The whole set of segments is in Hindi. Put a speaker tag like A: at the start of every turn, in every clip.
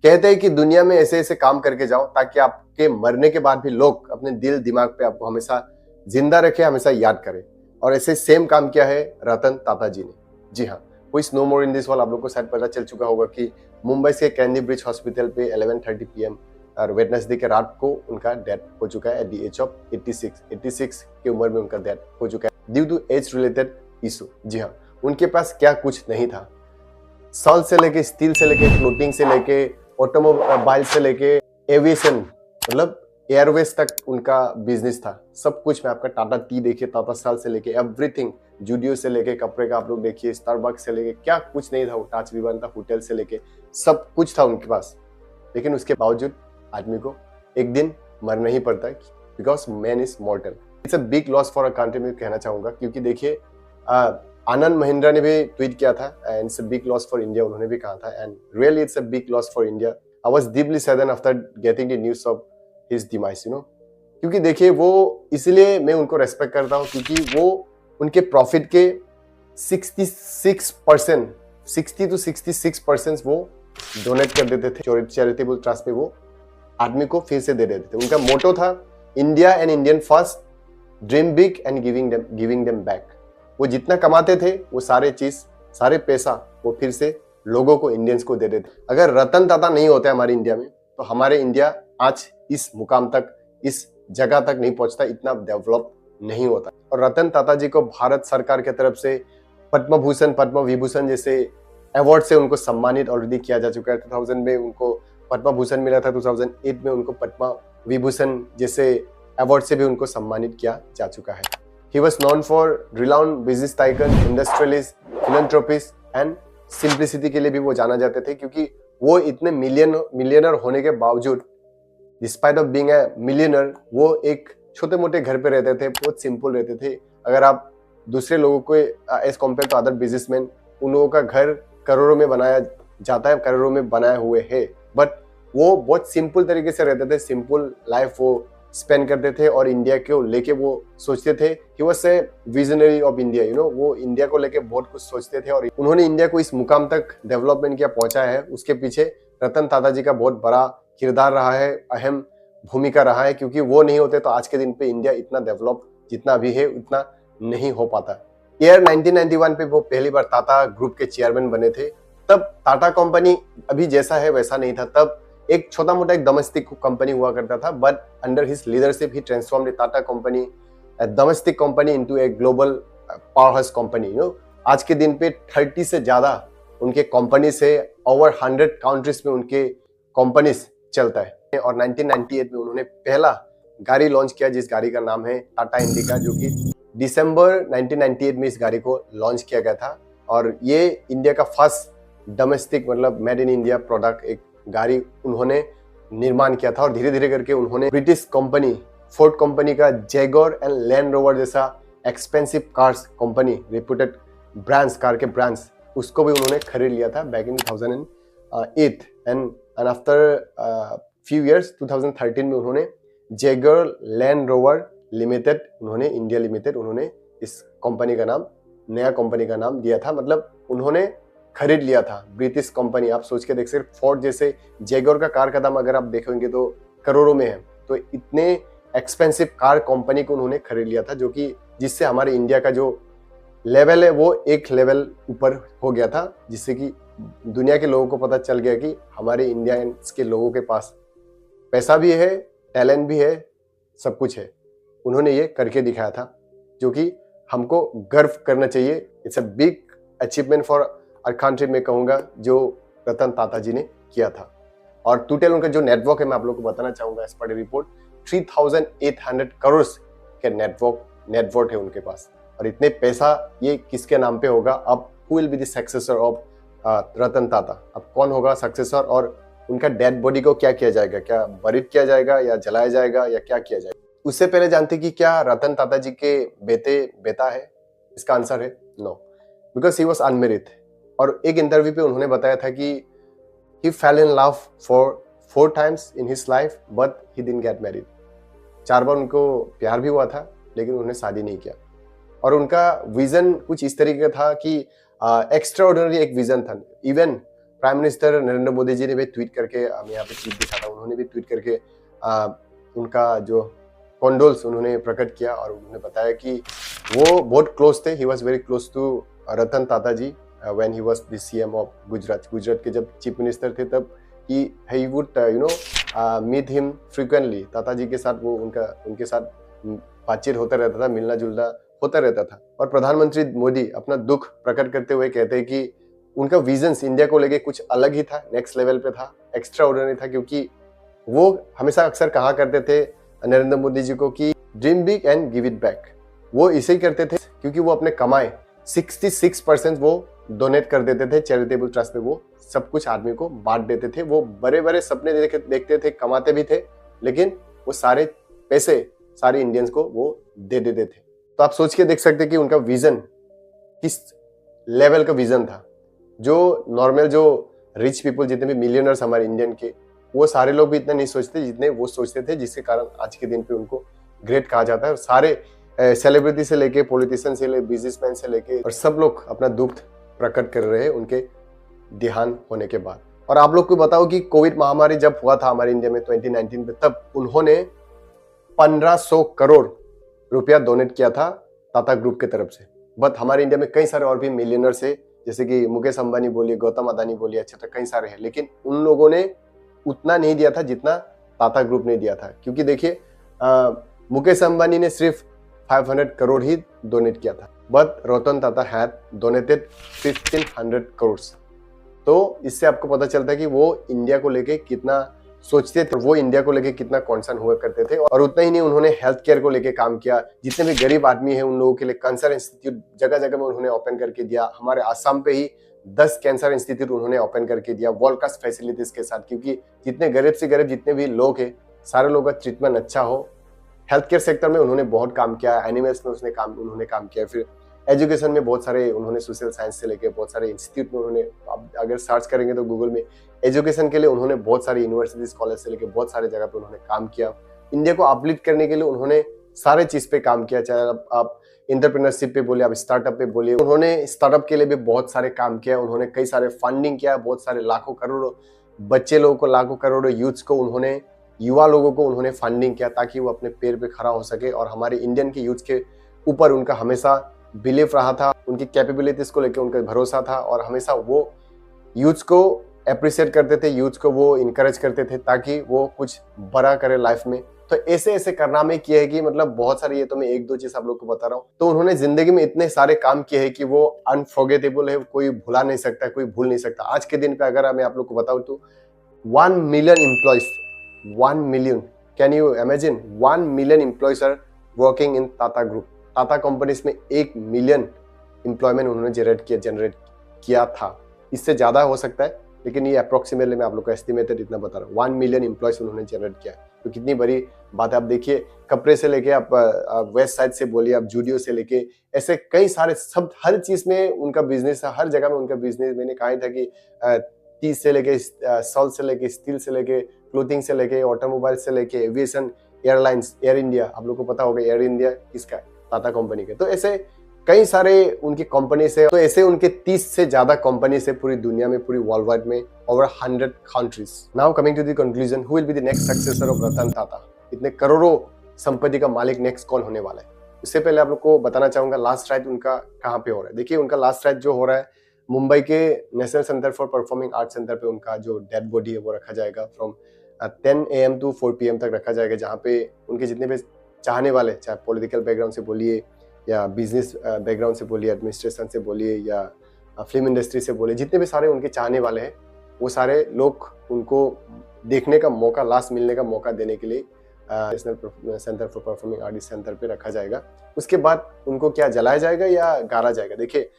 A: कहते हैं कि दुनिया में ऐसे ऐसे काम करके जाओ ताकि आपके मरने के बाद भी लोग अपने दिल दिमाग पे आपको हमेशा जिंदा रखे, हमेशा याद करें। और ऐसे सेम काम किया है रतन टाटा जी ने। जी हाँ, who is no more in this world. आप लोग को शायद पता चल चुका होगा कि मुंबई के कैंडी ब्रिज हॉस्पिटल पे 11:30 PM और वेडनेसडे के रात को उनका डेथ हो चुका है एट द एज ऑफ 86 की उम्र में उनका डेथ हो चुका है due to age related issue. जी हाँ, उनके पास क्या कुछ नहीं था। सॉल्ट से लेके, स्टील से लेके, फ्लोटिंग से लेके, ऑटोमोबाइल से लेके, एविएशन मतलब एयरवेज तक उनका बिजनेस था। सब कुछ में आपका टाटा टी देखिए, टाटा स्टाइल से लेके एवरीथिंग, जूडियो से लेके कपड़े का आप लोग देखिए, स्टारबक्स से लेके क्या कुछ नहीं था। वो ताज विमान था, होटल से लेके सब कुछ था उनके पास। लेकिन उसके बावजूद आदमी को एक दिन मरना ही पड़ता है, because man is मॉर्टल। It's a big loss for a country में कहना चाहूंगा, क्योंकि देखिए आनंद महिंद्रा ने भी ट्वीट किया था and it's a big loss for India, उन्होंने भी कहा था and really it's a big loss for India. I was deeply saddened after getting the news of his demise, you know. क्योंकि देखिए वो, इसलिए मैं उनको रेस्पेक्ट करता हूँ क्योंकि वो उनके प्रॉफिट के 66% 60 to 66% वो डोनेट कर देते थे चैरिटेबल ट्रस्ट पे, वो आदमी को फिर से दे देते थे। उनका मोटो था India and Indian first, dream big and giving them back. वो जितना कमाते थे वो सारे पैसा वो फिर से लोगों को, इंडियंस को दे देते। अगर रतन टाटा नहीं होते हमारे इंडिया में तो हमारे इंडिया आज इस मुकाम तक, इस जगह तक नहीं पहुंचता, इतना डेवलप नहीं होता। और रतन टाटा जी को भारत सरकार की तरफ से पद्म भूषण, पद्म विभूषण जैसे अवार्ड से उनको सम्मानित ऑलरेडी किया जा चुका है। 2000 में उनको पद्म भूषण मिला था, 2008 में उनको पद्म विभूषण जैसे अवार्ड से भी उनको सम्मानित किया जा चुका है। He was known for renowned business tycoon, industrialist, philanthropist and simplicity के लिए भी वो जाना जाते थे, क्योंकि वो इतने मिलियनर होने के बावजूद, despite of being a millionaire, वो एक छोटे मोटे घर पे रहते थे, बहुत सिंपल रहते थे। अगर आप दूसरे लोगों को as compared to other businessman, उन लोगों का घर करोड़ों में बनाया जाता है, करोड़ों में बनाए हुए है, बट वो बहुत सिंपल तरीके से रहते थे, सिंपल लाइफ वो स्पेंड करते थे और इंडिया को लेके वो सोचते थे। He was a visionary of India, you know. वो इंडिया को लेके बहुत कुछ सोचते थे और उन्होंने इंडिया को इस मुकाम तक डेवलपमेंट किया, पहुंचा है। उसके पीछे रतन टाटा जी का बहुत बड़ा किरदार रहा है, अहम भूमिका रहा है, क्योंकि वो नहीं होते तो आज के दिन पे इंडिया इतना डेवलप जितना भी है उतना नहीं हो पाता। ईयर 1991 पे वो पहली बार टाटा ग्रुप के चेयरमैन बने थे। तब टाटा कंपनी अभी जैसा है वैसा नहीं था। तब एक छोटा मोटा एक डोमेस्टिक कंपनी हुआ करता था, but under his leadership he transform the Tata company, domestic company into a global power house company, you know. आज के दिन पे 30 से ज्यादा उनके कंपनी से, ओवर 100 कंट्रीज में उनके कंपनीज चलता है। और 1998 में उन्होंने पहला गाड़ी लॉन्च किया, जिस गाड़ी का नाम है टाटा इंडिका, जो कि दिसंबर 1998 में इस गाड़ी को लॉन्च किया गया था। और ये इंडिया का फर्स्ट डोमेस्टिक मतलब मेड इन इंडिया प्रोडक्ट एक गाड़ी उन्होंने निर्माण किया था। और धीरे धीरे करके उन्होंने ब्रिटिश कंपनी फोर्ड कंपनी का जैगुआर एंड लैंड रोवर जैसा expensive cars company, reputed brands, car के ब्रांड्स, उसको भी उन्होंने खरीद लिया था back in 2008 and after few years 2013 में उन्होंने जैगुआर लैंड रोवर लिमिटेड, उन्होंने इंडिया लिमिटेड, उन्होंने इस कंपनी का नाम, नया कंपनी का नाम दिया था। मतलब उन्होंने खरीद लिया था ब्रिटिश कंपनी। आप सोच के देख सकते, फोर्ड जैसे जैगुआर का कार का दाम अगर आप देखेंगे तो करोड़ों में है। तो इतने एक्सपेंसिव कार कंपनी को उन्होंने खरीद लिया था, जो कि जिससे हमारे इंडिया का जो लेवल है वो एक लेवल ऊपर हो गया था, जिससे कि दुनिया के लोगों को पता चल गया कि हमारे इंडियंस के लोगों के पास पैसा भी है, टैलेंट भी है, सब कुछ है। उन्होंने ये करके दिखाया था, जो कि हमको गर्व करना चाहिए। It's a big achievement for our country, मैं कहूँगा, जो रतन टाटा जी ने किया था। और टोटल उनका जो नेटवर्क है मैं आप लोगों को बताना चाहूँगा, एज पर रिपोर्ट 3800 करोड़ के नेटवर्क है उनके पास। और इतने पैसा ये किसके नाम पे होगा? अब who will be the successor of Ratan Tata? अब कौन होगा सक्सेसर? और उनका डेड बॉडी को क्या किया जाएगा? क्या बरिड किया जाएगा या जलाया जाएगा या क्या किया जाएगा? उससे पहले जानते कि क्या रतन टाटा जी के बेटा है? इसका आंसर है no, because he was unmarried. और एक इंटरव्यू पे उन्होंने बताया था कि he fell in love for 4 times in his life but he didn't get married। 4 बार उनको प्यार भी हुआ था लेकिन उन्होंने शादी नहीं किया। और उनका विजन कुछ इस तरीके का था कि एक्स्ट्रा ऑर्डिनरी एक विजन था। Even prime minister Narendra Modi ji ने भी ट्वीट करके, मैं यहाँ पे ट्वीट दिखाता हूँ, उन्होंने भी ट्वीट करके उनका जो कॉन्डोल्स उन्होंने प्रकट किया और उन्होंने बताया कि वो बहुत क्लोज थे, he was very close to Ratan Tata ji when he was the CM of Gujarat के जब चीफ मिनिस्टर थे तब he would meet him frequently. Tata ji के साथ वो उनके साथ बातचीत होता रहता था, मिलना जुलना होता रहता था। और प्रधानमंत्री मोदी अपना दुख प्रकट करते हुए कहते हैं कि उनका विजन्स इंडिया को लेके कुछ अलग ही था, नेक्स्ट लेवल पे था, एक्स्ट्रा ऑर्डिनरी था, क्योंकि वो हमेशा अक्सर कहा करते थे नरेंद्र मोदी जी को कि dream big and give it back. वो इसे ही करते थे क्योंकि वो अपने कमाए 66% वो डोनेट कर देते थे चैरिटेबल ट्रस्ट में, वो सब कुछ आदमी को बांट देते थे। वो बड़े बड़े सपने देखते थे, कमाते भी थे, लेकिन वो सारे पैसे सारे इंडियंस को वो दे देते थे। तो आप सोच के देख सकते कि उनका विजन किस लेवल का विजन था। जो नॉर्मल जो रिच पीपल जितने भी मिलियनर्स हमारे इंडियन के, वो सारे लोग भी इतना नहीं सोचते जितने वो सोचते थे, जिसके कारण आज के दिन पे उनको ग्रेट कहा जाता है। और सारे सेलिब्रिटी से लेके पॉलिटिशियन से लेके बिजनेसमैन से लेके और सब लोग अपना दुख प्रकट कर रहे हैं उनके देहांत होने के बाद। और आप लोग को बताओ कि कोविड महामारी जब हुआ था हमारे इंडिया में 2019 में, तब उन्होंने 1500 करोड़ रुपया डोनेट किया था टाटा ग्रुप की तरफ से। बट हमारे इंडिया में कई सारे और भी मिलियनर्स है, जैसे कि मुकेश अंबानी बोलिए, गौतम अदानी बोलिए, अच्छा कई सारे हैं, लेकिन उन लोगों ने उतना नहीं दिया था जितना टाटा ग्रुप ने दिया था। क्योंकि देखिए मुकेश अंबानी ने सिर्फ 500 करोड़ ही डोनेट किया था, but Ratan Tata had donated 1500 crore. तो इससे आपको पता चलता है कि वो इंडिया को लेके कितना सोचते थे, वो इंडिया को लेके कितना कॉन्सर्न हुआ करते थे। और उतना ही नहीं, उन्होंने हेल्थ केयर को लेके काम किया। जितने भी गरीब आदमी है उन लोगों के लिए कैंसर इंस्टीट्यूट जगह जगह में उन्होंने ओपन करके दिया। हमारे आसाम पे ही 10 कैंसर इंस्टीट्यूट उन्होंने ओपन करके दिया वर्ल्ड क्लास फैसिलिटीज के साथ, क्योंकि जितने गरीब से गरीब जितने भी लोग हैं सारे लोगों का ट्रीटमेंट अच्छा हो। हेल्थ केयर सेक्टर में उन्होंने बहुत काम किया, एनिमल्स में उन्होंने काम किया। फिर एजुकेशन में बहुत सारे उन्होंने सोशल साइंस से लेके बहुत सारे इंस्टीट्यूट में उन्होंने, आप अगर सर्च करेंगे तो गूगल में, एजुकेशन के लिए उन्होंने बहुत सारी यूनिवर्सिटीज कॉलेज से लेके बहुत सारे जगह पे उन्होंने काम किया। इंडिया को अपलिफ्ट करने के लिए उन्होंने सारे चीज पे काम किया, चाहे आप एंटरप्रेन्योरशिप पे बोलिए, आप स्टार्टअप पे बोलिए। उन्होंने स्टार्टअप के लिए भी बहुत सारे काम किया, उन्होंने कई सारे फंडिंग किया, बहुत सारे लाखों करोड़ों बच्चे लोगों को, लाखों करोड़ों यूथ्स को उन्होंने, युवा लोगों को उन्होंने फंडिंग किया ताकि वो अपने पैर पे खड़ा हो सके। और हमारे इंडियन के यूथ के ऊपर उनका हमेशा बिलीव रहा था, उनकी कैपेबिलिटीज को लेकर उनका भरोसा था, और हमेशा वो यूथ्स को अप्रिशिएट करते थे, यूथ्स को वो इनकरेज करते थे ताकि वो कुछ बड़ा करे लाइफ में। तो ऐसे कारनामे किए हैं कि मतलब बहुत सारे, ये तो मैं एक दो चीज आप लोग को बता रहा हूँ। तो उन्होंने जिंदगी में इतने सारे काम किए हैं कि वो अनफॉरगेटेबल है, कोई भुला नहीं सकता, कोई भूल नहीं सकता। आज के दिन पे अगर मैं आप लोग को बताऊं तो 1 million employees, 1 million, can you imagine, 1 million employees are working in Tata group. Tata companies में 1 मिलियन एम्प्लॉयमेंट उन्होंने जनरेट किया था। इससे ज्यादा हो सकता है, लेकिन ये अप्रोक्सीमेटली मैं आप लोग को एस्टिमेटेड इतना बता रहा हूँ। 1 मिलियन एम्प्लॉयज उन्होंने जनरेट किया, तो कितनी बड़ी बात है। आप देखिए, कपड़े से लेके आप वेस्ट साइड से बोलिए, आप जूडियो से लेके, ऐसे कई सारे सब, हर चीज में उनका बिजनेस है, हर जगह में उनका बिजनेस। मैंने कहा था कि 30 से लेके सॉल्ट से लेके, स्टील से लेके, क्लोथिंग से लेके, ऑटोमोबाइल से लेके, एविएशन, एयरलाइंस, एयर इंडिया, आप लोग को पता होगा एयर इंडिया किसका है, टाटा कंपनी के। तो ऐसे कई सारे उनकी कंपनी से, तो ऐसे उनके 30 से ज्यादा कंपनी से पूरी दुनिया में, पूरी वर्ल्ड वाइड में, over 100 countries. Now coming to the conclusion, who will be the next successor of Ratan Tata? इतने करोड़ों संपत्ति का मालिक नेक्स्ट कौन होने वाला है? इससे पहले आप लोग को बताना चाहूंगा लास्ट राइट उनका कहाँ पे हो रहा है। देखिए, उनका लास्ट राइट जो हो रहा है मुंबई के national centre for performing art centre पे उनका जो डेड बॉडी है वो रखा जाएगा। फ्रॉम 10 AM टू 4 PM तक रखा जाएगा, जहाँ पे उनके जितने भी चाहने वाले, चाहे पॉलिटिकल बैकग्राउंड से बोलिए या बिजनेस बैकग्राउंड से बोलिए, एडमिनिस्ट्रेशन से बोलिए या फिल्म इंडस्ट्री से बोलिए, जितने भी सारे उनके चाहने वाले हैं वो सारे लोग उनको देखने का मौका, लास्ट मिलने का मौका देने के लिए national centre for performing art centre पे रखा जाएगा। उसके बाद उनको क्या जलाया जाएगा या गाड़ा जाएगा? देखिए,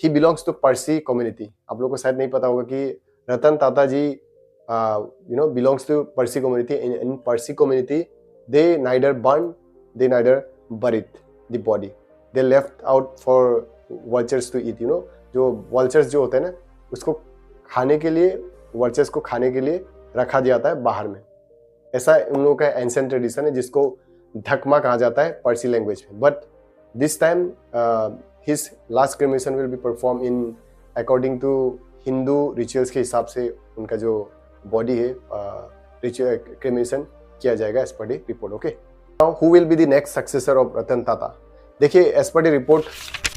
A: he belongs to Parsi community. आप लोग को शायद नहीं पता होगा कि Ratan Tata ji belongs to Parsi community. In Parsi community they neither burn, they neither buried the body, they left out for vultures to eat. जो वल्चर्स जो होते हैं ना, उसको खाने के लिए, वल्चर्स को खाने के लिए रखा जाता है बाहर में। ऐसा उन लोगों का एंशिएंट ट्रेडिशन है, जिसको धकमा कहा जाता है पर्सी लैंग्वेज में। But this time his last cremation will be perform in according to Hindu rituals के हिसाब से उनका जो बॉडी है रिचुअल क्रेमेशन किया जाएगा as per the report. Okay, now who will be the next successor of Ratan Tata? देखिए as per the report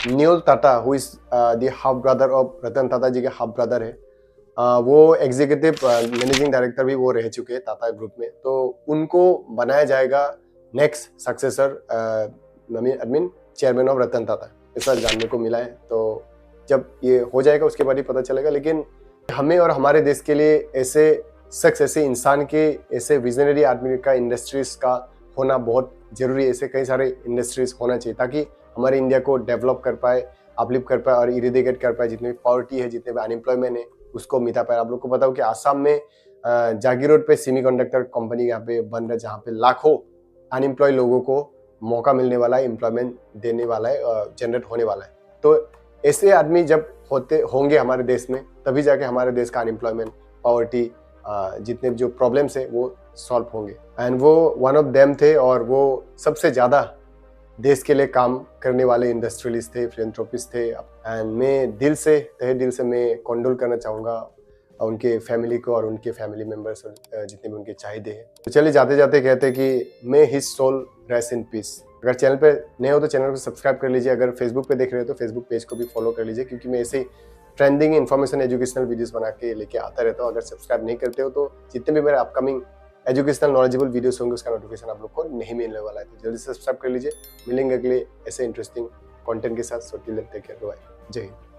A: Noel Tata who is the half brother of Ratan Tata ji के हाफ ब्रदर है, वो एग्जीक्यूटिव मैनेजिंग डायरेक्टर भी वो रह चुके हैं टाटा ग्रुप में, तो उनको बनाया जाएगा next successor admin chairman of Ratan Tata, ऐसा जानने को मिला है। तो जब ये हो जाएगा उसके बाद ही पता चलेगा। लेकिन हमें और हमारे देश के लिए ऐसे शख्स, ऐसे इंसान के, ऐसे विजनरी आदमी का इंडस्ट्रीज का होना बहुत जरूरी है। ऐसे कई सारे इंडस्ट्रीज होना चाहिए ताकि हमारे इंडिया को डेवलप कर पाए, अपलिफ्ट कर पाए और इरिडिकेट कर पाए। जितनी भी पॉवर्टी है, जितने भी अनएम्प्लॉयमेंट है, उसको मिटा पाए। आप लोग को बताओ कि आसाम में जागी रोड पे सेमीकंडक्टर कंपनी यहाँ पे बन रहा है, जहाँ पे लाखों अनएम्प्लॉय लोगों को मौका मिलने वाला है, एम्प्लॉयमेंट देने वाला है, जनरेट होने वाला है। तो ऐसे आदमी जब होंगे हमारे देश में, तभी जाके हमारे देश का अनएम्प्लॉयमेंट, पॉवर्टी, जितने जो प्रॉब्लम्स है वो सॉल्व होंगे। एंड वो वन ऑफ देम थे और वो सबसे ज़्यादा देश के लिए काम करने वाले इंडस्ट्रियलिस्ट थे, फिलैंथ्रोपिस्ट थे। एंड मैं दिल से, तहे दिल से मैं कंडोल करना चाहूँगा उनके फैमिली को और उनके फैमिली मेम्बर्स जितने भी उनके चाहिए हैं। तो चलिए जाते जाते कहते हैं कि may his soul rest in peace. अगर चैनल पे नए हो तो चैनल को सब्सक्राइब कर लीजिए। अगर फेसबुक पे देख रहे हो तो फेसबुक पेज को भी फॉलो कर लीजिए, क्योंकि मैं ऐसे ट्रेंडिंग इन्फॉर्मेशन एजुकेशनल वीडियोस बना के लेके आता रहता हूँ। अगर सब्सक्राइब नहीं करते हो तो जितने भी मेरे अपकमिंग एजुकेशनल नॉलेजेबल वीडियोस होंगे उसका नोटिफिकेशन आप लोग को नहीं मिलने वाला है। तो जल्दी से सब्सक्राइब कर लीजिए। मिलेंगे अगले ऐसे इंटरेस्टिंग कंटेंट के साथ। So till then take care, bye, Jai Hind.